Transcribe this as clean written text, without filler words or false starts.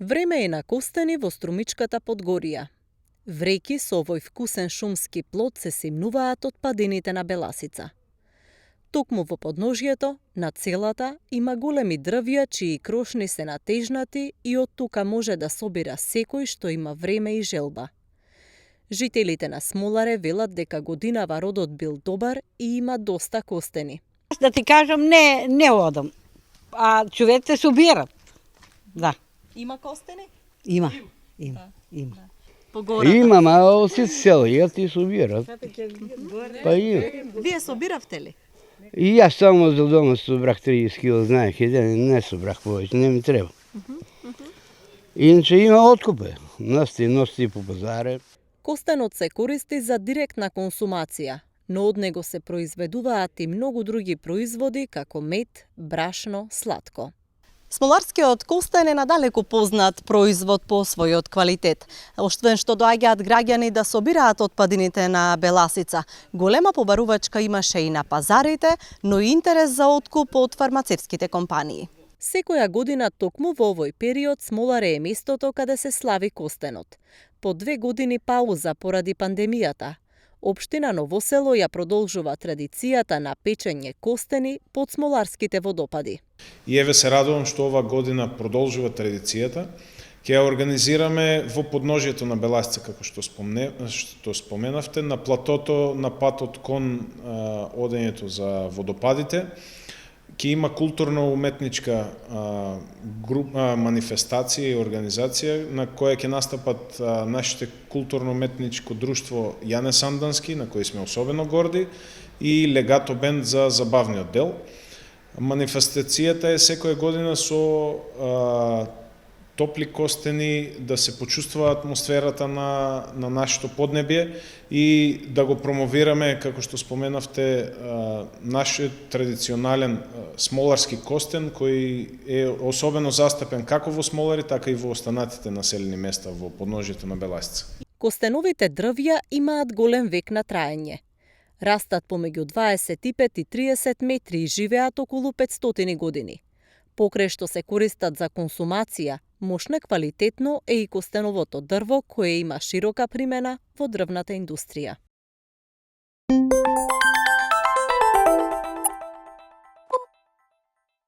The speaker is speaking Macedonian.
Време е на костени во струмичката Подгорија. Вреки со овој вкусен шумски плод се симнуваат од падините на Беласица. Токму во подножјето, на целата, има големи дрвја чии крошни се натежнати и од тука може да собира секој што има време и желба. Жителите на Смоларе велат дека годинава родот бил добар и има доста костени. Да ти кажам, не одам, а човеците се убират. Да, Има костени? има. Имам, а сите села јат и собират. Па и. Вие собиравте ли? И јас само за дома собрах 30 кила, знаех, еден не собрах повеќе, не ми треба. Иначе има откупе, ности по пазаре. Костенот се користи за директна консумација, но од него се произведуваат и многу други производи како мед, брашно, сладко. Смоларскиот костен е надалеку познат производ по својот квалитет. Оштвен што доаѓаат граѓани да собираат отпадините на Беласица, голема побарувачка имаше и на пазарите, но и интерес за откуп од фармацевските компании. Секоја година токму во овој период Смоларе е местото каде се слави костенот. По 2 години пауза поради пандемијата, Општина Ново село ја продолжува традицијата на печење костени под смоларските водопади. И еве се радувам што ова година продолжува традицијата. Ќе ја организираме во подножјето на Беласица, како што споменавте, на платото на патот кон одењето за водопадите. Ќе има културно-уметничка манифестација и организација на која ќе настапат нашите културно-уметничко друштво Јане Сандански, на кој сме особено горди, и Легато бенд за забавниот дел. Манифестацијата е секоја година со топли костени, да се почувствува атмосферата на нашето поднебје и да го промовираме, како што споменавте, нашиот традиционален смоларски костен, кој е особено застапен како во Смолари, така и во останатите населени места во подножјето на Беласица. Костеновите дрвја имаат голем век на траење. Растат помеѓу 25 и 30 метри и живеат околу 500 години. Покрај што се користат за консумација, мощно квалитетно е и костеновото дрво кое има широка примена во дрвната индустрија.